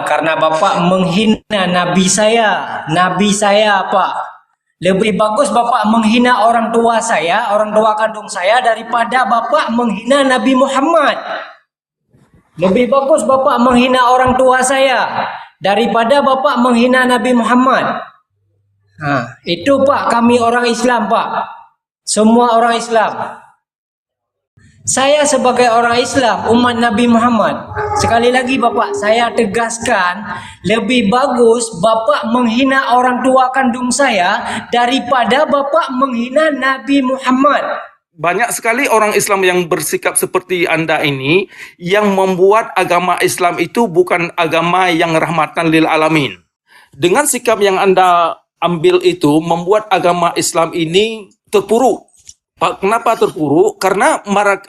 karena Bapak menghina nabi saya Pak. Lebih bagus Bapak menghina orang tua saya, orang tua kandung saya daripada Bapak menghina Nabi Muhammad. Lebih bagus Bapak menghina orang tua saya daripada Bapak menghina Nabi Muhammad. Nah, itu Pak, kami orang Islam Pak. Semua orang Islam. Saya sebagai orang Islam, umat Nabi Muhammad, sekali lagi Bapak, saya tegaskan, lebih bagus Bapak menghina orang tua kandung saya daripada Bapak menghina Nabi Muhammad. Banyak sekali orang Islam yang bersikap seperti Anda ini, yang membuat agama Islam itu bukan agama yang rahmatan lil alamin. Dengan sikap yang Anda ambil itu, membuat agama Islam ini terpuruk. Kenapa terpuruk? Karena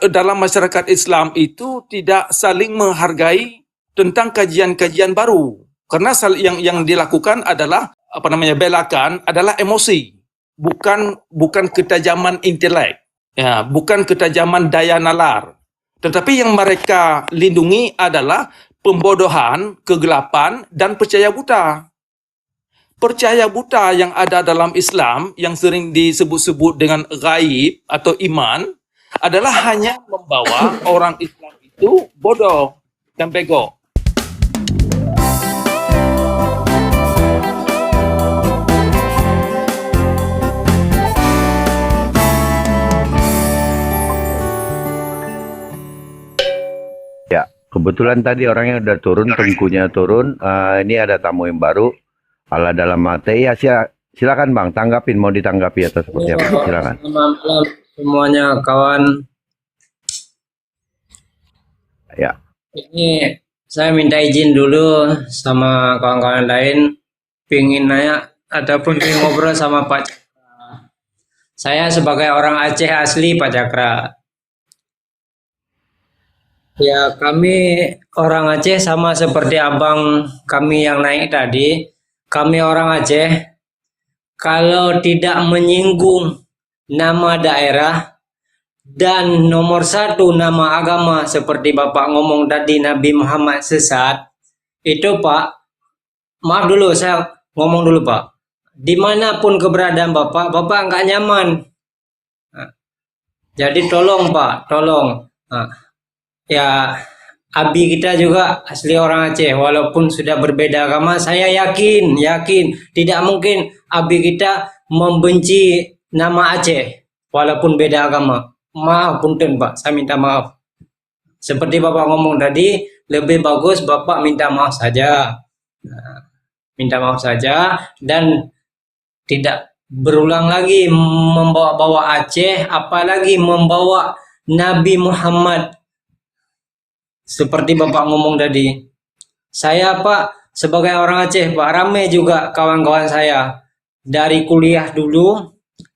dalam masyarakat Islam itu tidak saling menghargai tentang kajian-kajian baru. Karena yang dilakukan adalah belakan adalah emosi, bukan ketajaman intelek. Ya, bukan ketajaman daya nalar. Tetapi yang mereka lindungi adalah pembodohan, kegelapan, dan percaya buta. Percaya buta yang ada dalam Islam, yang sering disebut-sebut dengan ghaib atau iman, adalah hanya membawa orang Islam itu bodoh dan bego. Ya, kebetulan tadi orangnya udah turun, tengkunya turun. Ini ada tamu yang baru. Ala dalam mati. Ya, silakan Bang, tanggapin. Mau ditanggapi atau seperti apa? Silakan. Selamat malam semuanya kawan. Ya. Ini saya minta izin dulu sama kawan-kawan lain. Pingin nanya ataupun pingin ngobrol sama Pak Cakra. Saya sebagai orang Aceh asli Pak Cakra. Ya, kami orang Aceh sama seperti abang kami yang naik tadi. Kami orang Aceh, kalau tidak menyinggung nama daerah dan nomor satu nama agama seperti Bapak ngomong tadi Nabi Muhammad sesat, itu Pak, maaf dulu saya ngomong dulu Pak. Dimanapun keberadaan Bapak, Bapak nggak nyaman. Jadi tolong Pak, tolong. Ya, Abi kita juga asli orang Aceh, walaupun sudah berbeda agama, saya yakin tidak mungkin Abi kita membenci nama Aceh, walaupun beda agama. Maaf, punten Pak, saya minta maaf. Seperti Bapak ngomong tadi, lebih bagus Bapak minta maaf saja. Minta maaf saja, dan tidak berulang lagi membawa-bawa Aceh, apalagi membawa Nabi Muhammad. Seperti Bapak ngomong tadi, saya Pak sebagai orang Aceh Pak, ramai juga kawan-kawan saya dari kuliah dulu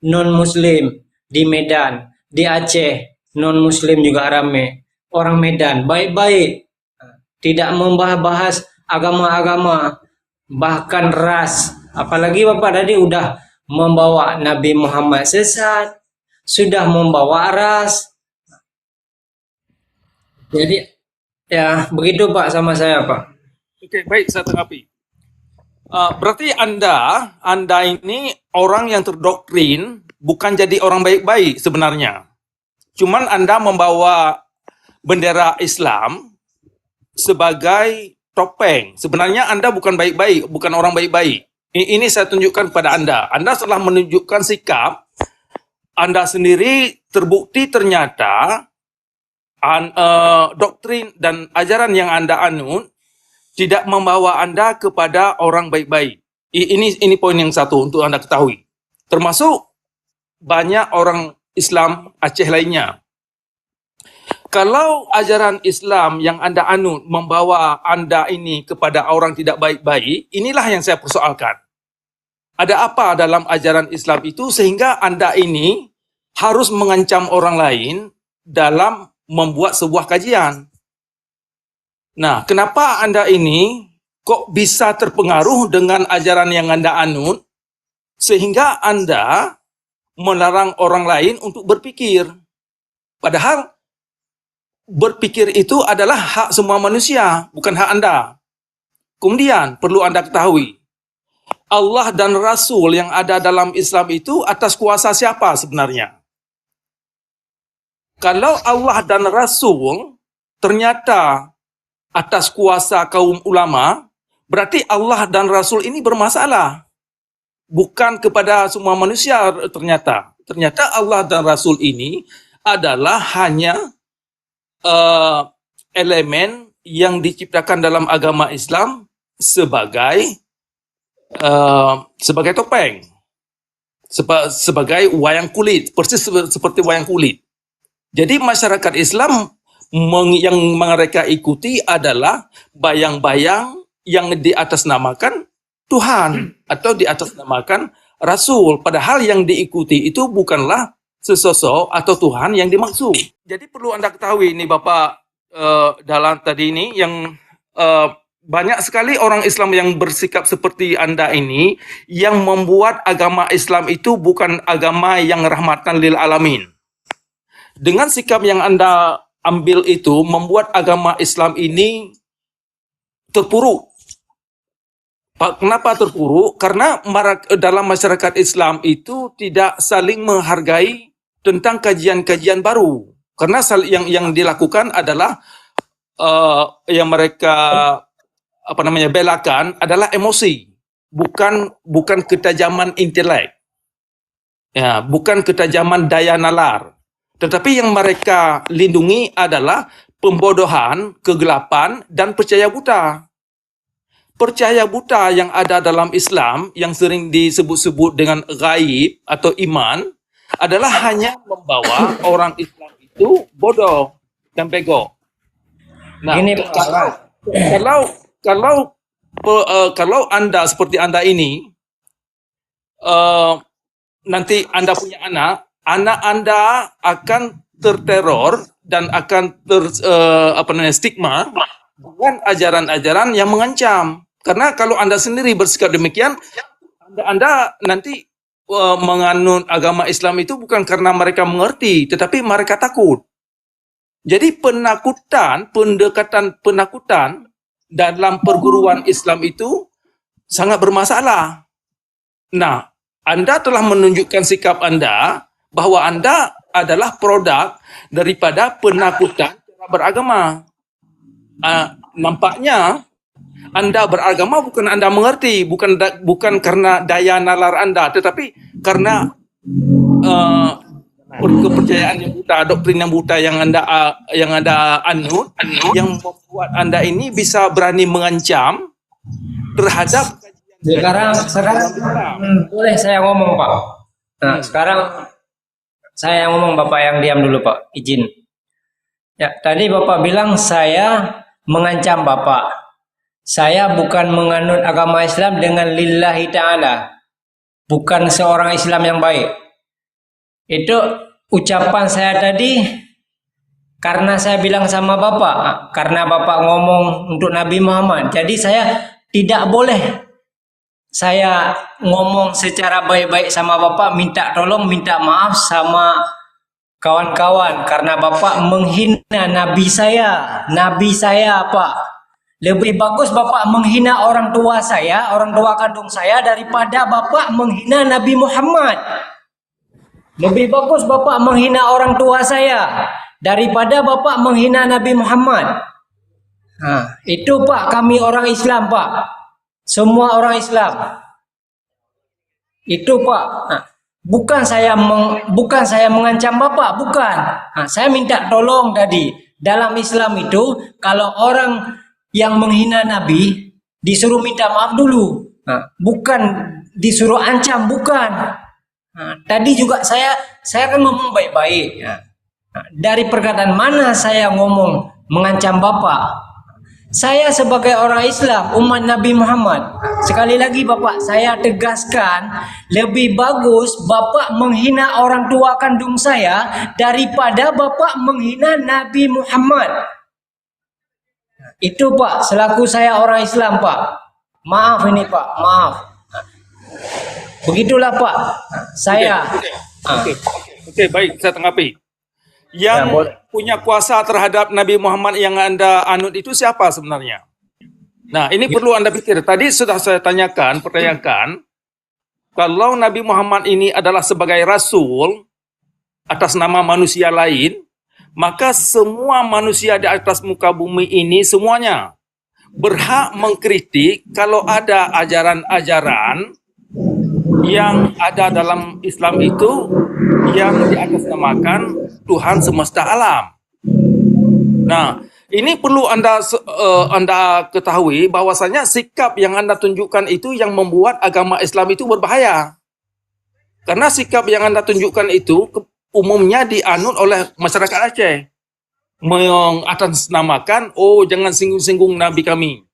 non Muslim di Medan, di Aceh non Muslim juga ramai, orang Medan baik-baik, tidak membahas agama-agama, bahkan ras. Apalagi Bapak tadi udah membawa Nabi Muhammad sesat, sudah membawa ras. Jadi ya, begitu Pak sama saya Pak. Oke, baik, saya tanggapi. Berarti Anda ini orang yang terdoktrin, bukan jadi orang baik-baik sebenarnya. Cuman Anda membawa bendera Islam sebagai topeng. Sebenarnya Anda bukan baik-baik, bukan orang baik-baik. Ini saya tunjukkan kepada Anda. Anda setelah menunjukkan sikap, Anda sendiri terbukti ternyata doktrin dan ajaran yang Anda anut tidak membawa Anda kepada orang baik-baik. Ini poin yang satu untuk Anda ketahui. Termasuk banyak orang Islam Aceh lainnya. Kalau ajaran Islam yang Anda anut membawa Anda ini kepada orang tidak baik-baik, inilah yang saya persoalkan. Ada apa dalam ajaran Islam itu sehingga Anda ini harus mengancam orang lain dalam membuat sebuah kajian. Nah, kenapa Anda ini kok bisa terpengaruh dengan ajaran yang Anda anut sehingga Anda melarang orang lain untuk berpikir? Padahal berpikir itu adalah hak semua manusia, bukan hak Anda. Kemudian perlu Anda ketahui, Allah dan Rasul yang ada dalam Islam itu atas kuasa siapa sebenarnya? Kalau Allah dan Rasul ternyata atas kuasa kaum ulama, berarti Allah dan Rasul ini bermasalah. Bukan kepada semua manusia ternyata. Ternyata Allah dan Rasul ini adalah hanya elemen yang diciptakan dalam agama Islam sebagai topeng, sebagai wayang kulit, persis seperti wayang kulit. Jadi masyarakat Islam yang mereka ikuti adalah bayang-bayang yang diatasnamakan Tuhan atau diatasnamakan Rasul. Padahal yang diikuti itu bukanlah sesosok atau Tuhan yang dimaksud. Jadi perlu Anda ketahui ini Bapak, dalam tadi ini yang banyak sekali orang Islam yang bersikap seperti Anda ini yang membuat agama Islam itu bukan agama yang rahmatan lil alamin. Dengan sikap yang Anda ambil itu membuat agama Islam ini terpuruk. Kenapa terpuruk? Karena dalam masyarakat Islam itu tidak saling menghargai tentang kajian-kajian baru. Karena yang dilakukan adalah yang mereka belakan adalah emosi, bukan ketajaman intelek, ya, bukan ketajaman daya nalar. Tetapi yang mereka lindungi adalah pembodohan, kegelapan, dan percaya buta. Percaya buta yang ada dalam Islam yang sering disebut-sebut dengan ghaib atau iman adalah hanya membawa orang Islam itu bodoh dan bego. Nah, Ini Pak, kalau Anda seperti Anda ini nanti Anda punya anak Anda akan terteror dan akan stigma dengan ajaran-ajaran yang mengancam. Karena kalau Anda sendiri bersikap demikian, Anda nanti menganut agama Islam itu bukan karena mereka mengerti, tetapi mereka takut. Jadi pendekatan penakutan dalam perguruan Islam itu sangat bermasalah. Nah, Anda telah menunjukkan sikap Anda bahwa Anda adalah produk daripada penakutan cara beragama. Nampaknya Anda beragama bukan Anda mengerti, bukan karena daya nalar Anda, tetapi karena kepercayaan yang buta, doktrin yang buta yang Anda anut, yang membuat Anda ini bisa berani mengancam terhadap sekarang boleh saya ngomong Pak. Nah, sekarang saya yang ngomong, Bapak yang diam dulu Pak, izin. Ya, tadi Bapak bilang saya mengancam Bapak. Saya bukan menganut agama Islam dengan lillahi ta'ala. Bukan seorang Islam yang baik. Itu ucapan saya tadi karena saya bilang sama Bapak, karena Bapak ngomong untuk Nabi Muhammad. Jadi saya tidak boleh saya ngomong secara baik-baik sama Bapak, minta tolong, minta maaf sama kawan-kawan karena Bapak menghina Nabi saya Pak. Lebih bagus Bapak menghina orang tua saya, orang tua kandung saya, daripada Bapak menghina Nabi Muhammad. Lebih bagus Bapak menghina orang tua saya daripada Bapak menghina Nabi Muhammad. Nah, itu Pak, kami orang Islam Pak. Semua orang Islam. Itu Pak. Nah, bukan saya mengancam Bapak, bukan. Nah, saya minta tolong tadi. Dalam Islam itu kalau orang yang menghina Nabi disuruh minta maaf dulu. Nah, bukan disuruh ancam, bukan. Nah, tadi juga saya kan ngomong baik-baik. Nah, dari perkataan mana saya ngomong mengancam Bapak? Saya sebagai orang Islam, umat Nabi Muhammad, sekali lagi Bapak, saya tegaskan, lebih bagus Bapak menghina orang tua kandung saya daripada Bapak menghina Nabi Muhammad. Itu Pak, selaku saya orang Islam Pak. Maaf ini Pak, maaf. Begitulah Pak, saya. Oke, baik, saya tanggapi. Yang punya kuasa terhadap Nabi Muhammad yang Anda anut itu siapa sebenarnya? Nah, ini perlu Anda pikir. Tadi sudah saya pertanyakan, kalau Nabi Muhammad ini adalah sebagai rasul atas nama manusia lain, maka semua manusia di atas muka bumi ini semuanya berhak mengkritik kalau ada ajaran-ajaran yang ada dalam Islam itu yang diatasnamakan Tuhan semesta alam. Nah, ini perlu Anda ketahui bahwasanya sikap yang Anda tunjukkan itu yang membuat agama Islam itu berbahaya. Karena sikap yang Anda tunjukkan itu umumnya dianut oleh masyarakat Aceh. Mengatasnamakan, oh jangan singgung-singgung Nabi kami.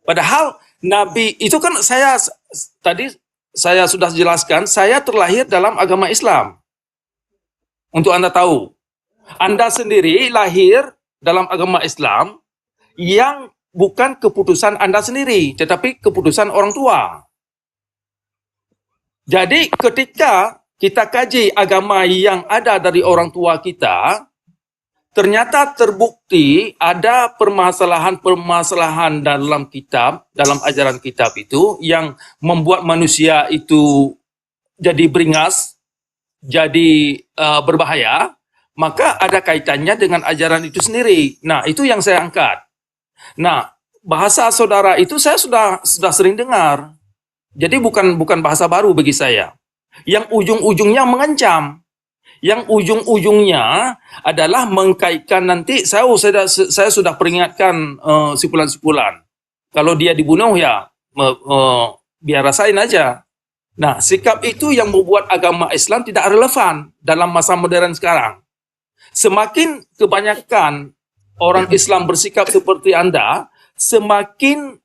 Padahal Nabi itu kan tadi saya sudah jelaskan, saya terlahir dalam agama Islam. Untuk Anda tahu, Anda sendiri lahir dalam agama Islam yang bukan keputusan Anda sendiri, tetapi keputusan orang tua. Jadi ketika kita kaji agama yang ada dari orang tua kita, ternyata terbukti ada permasalahan-permasalahan dalam kitab, dalam ajaran kitab itu yang membuat manusia itu jadi beringas, jadi berbahaya, maka ada kaitannya dengan ajaran itu sendiri. Nah, itu yang saya angkat. Nah, bahasa saudara itu saya sudah sering dengar. Jadi bukan bahasa baru bagi saya. Yang ujung-ujungnya mengancam. Yang ujung-ujungnya adalah mengkaitkan nanti, saya sudah peringatkan sipulan-sipulan. Kalau dia dibunuh ya, biar rasain aja. Nah, sikap itu yang membuat agama Islam tidak relevan dalam masa modern sekarang. Semakin kebanyakan orang Islam bersikap seperti Anda, semakin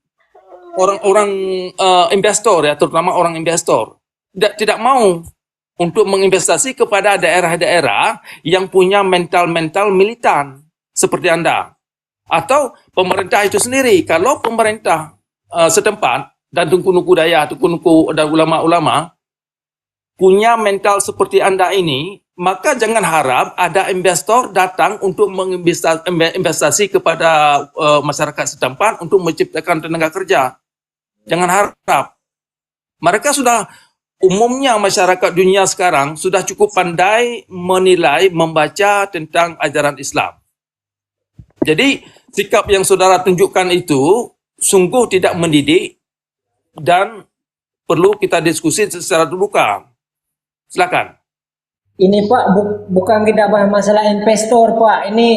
orang-orang investor, ya, terutama orang investor, tidak mau untuk menginvestasi kepada daerah-daerah yang punya mental-mental militan seperti Anda. Atau pemerintah itu sendiri. Kalau pemerintah setempat dan Tunku Daya, Tunku dan ulama-ulama punya mental seperti Anda ini, maka jangan harap ada investor datang untuk menginvestasi kepada masyarakat setempat untuk menciptakan tenaga kerja. Jangan harap. Mereka sudah, umumnya masyarakat dunia sekarang sudah cukup pandai menilai, membaca tentang ajaran Islam. Jadi sikap yang saudara tunjukkan itu sungguh tidak mendidik dan perlu kita diskusi secara terbuka. Silakan. Ini Pak, bukan kita bahas masalah investor Pak. Ini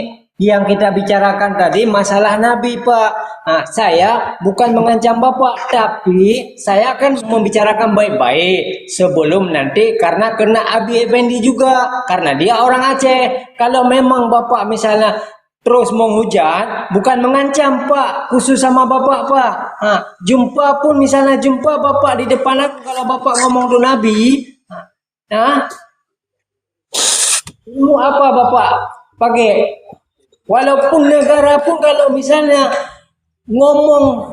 yang kita bicarakan tadi masalah Nabi Pak. Nah, saya bukan mengancam Bapak, tapi saya akan membicarakan baik-baik sebelum nanti karena kena Abi Effendi juga. Karena dia orang Aceh. Kalau memang Bapak misalnya terus menghujat, bukan mengancam Pak, khusus sama Bapak Pak. Nah, jumpa pun misalnya jumpa Bapak di depan aku, kalau Bapak ngomong tuh Nabi, nah, ilmu apa Bapak pakai? Walaupun negara pun kalau misalnya ngomong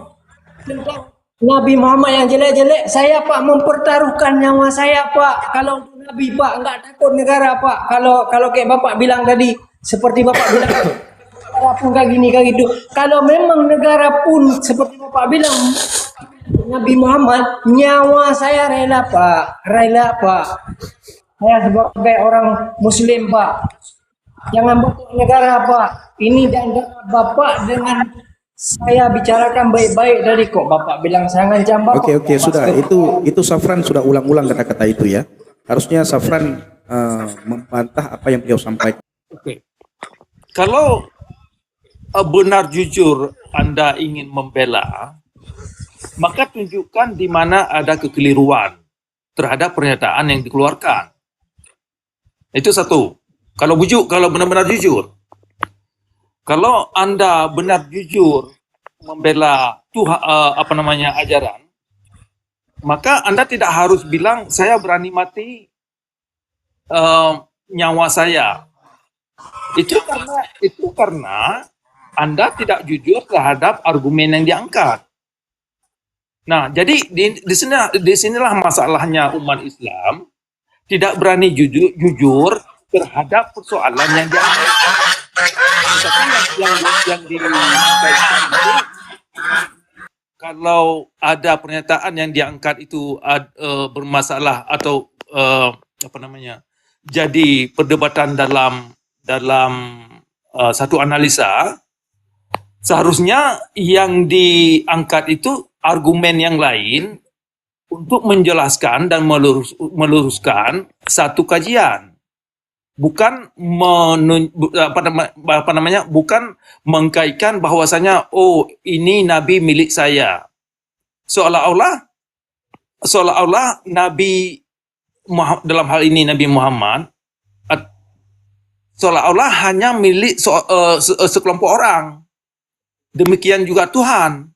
tentang Nabi Muhammad yang jelek-jelek, saya Pak mempertaruhkan nyawa saya Pak. Kalau Nabi Pak nggak takut negara Pak. Kalau kayak Bapak bilang tadi, seperti Bapak bilang, negara pun kayak gini kayak gitu. Kalau memang negara pun seperti Bapak bilang Nabi Muhammad, nyawa saya rela Pak, rela Pak. Saya sebagai orang Muslim Pak, jangan bentuk negara Pak. Ini dan Bapak dengan saya bicarakan baik-baik dari kok Bapak bilang saya ngancam Bapak. Oke, sudah. Itu Safran sudah ulang-ulang kata-kata itu ya. Harusnya Safran membantah apa yang beliau sampaikan. Oke. Kalau benar jujur Anda ingin membela, maka tunjukkan di mana ada kekeliruan terhadap pernyataan yang dikeluarkan. Itu satu. Kalau benar-benar jujur. Kalau Anda benar jujur membela Tuhan, ajaran, maka Anda tidak harus bilang saya berani mati nyawa saya. Itu karena Anda tidak jujur terhadap argumen yang diangkat. Nah, jadi di sinilah masalahnya umat Islam tidak berani jujur terhadap persoalan yang diangkat. Tapi yang dikaitkan itu kalau ada pernyataan yang diangkat itu bermasalah atau jadi perdebatan dalam satu analisa, seharusnya yang diangkat itu argumen yang lain untuk menjelaskan dan meluruskan satu kajian. Bukan bukan mengkaitkan bahwasanya ini nabi milik saya. Seolah-olah Nabi dalam hal ini Nabi Muhammad seolah-olah hanya milik sekelompok orang. Demikian juga Tuhan.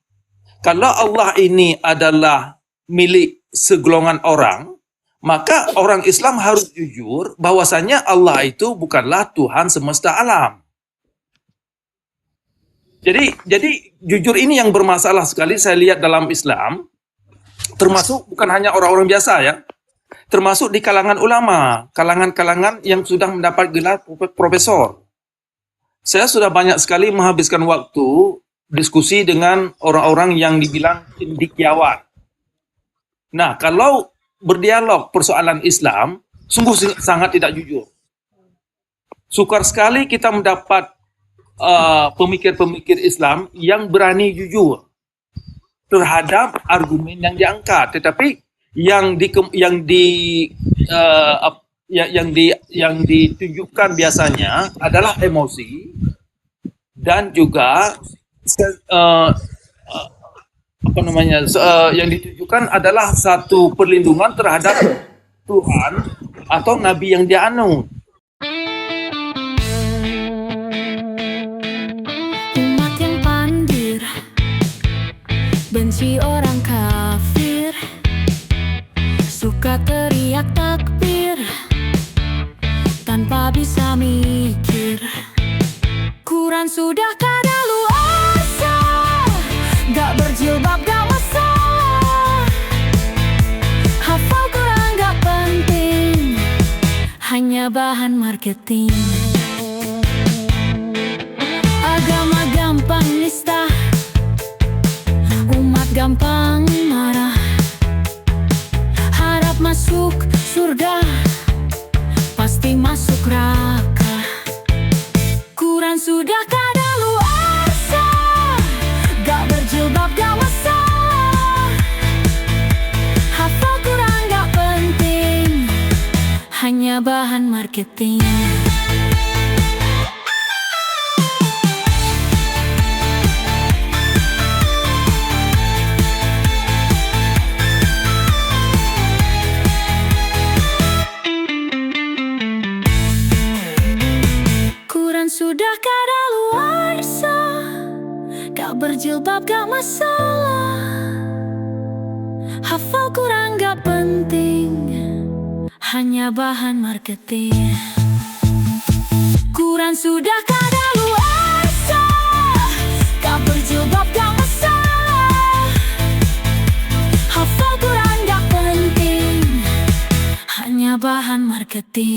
Kalau Allah ini adalah milik segolongan orang, maka orang Islam harus jujur bahwasanya Allah itu bukanlah Tuhan semesta alam. Jadi jujur ini yang bermasalah sekali saya lihat dalam Islam, termasuk bukan hanya orang-orang biasa ya, termasuk di kalangan ulama, kalangan-kalangan yang sudah mendapat gelar profesor. Saya sudah banyak sekali menghabiskan waktu diskusi dengan orang-orang yang dibilang cendekiawan. Nah, kalau berdialog persoalan Islam, sungguh sangat tidak jujur. Sukar sekali kita mendapat pemikir-pemikir Islam yang berani jujur terhadap argumen yang diangkat. Tetapi yang ditunjukkan biasanya adalah emosi dan juga yang ditujukan adalah satu perlindungan terhadap Tuhan atau Nabi yang dianut. Umat yang pandir, benci orang kafir, suka teriak takbir tanpa bisa mikir. Quran sudah kadaluarsa, gak berjilbab gak masalah. Hafal Quran gak penting, hanya bahan marketing. Agama gampang nista, umat gampang marah. Harap masuk surga, pasti masuk neraka. Quran sudah kadaluarsa, gak berjilbab gak masalah. Hafal Quran gak penting, hanya bahan marketing. Quran sudah kadaluarsa, gak berjilbab gak masalah. Hafal Quran gak penting, hanya bahan marketing. Quran sudah kadaluarsa, gak berjilbab gak masalah. Hafal Quran gak penting, hanya bahan marketing.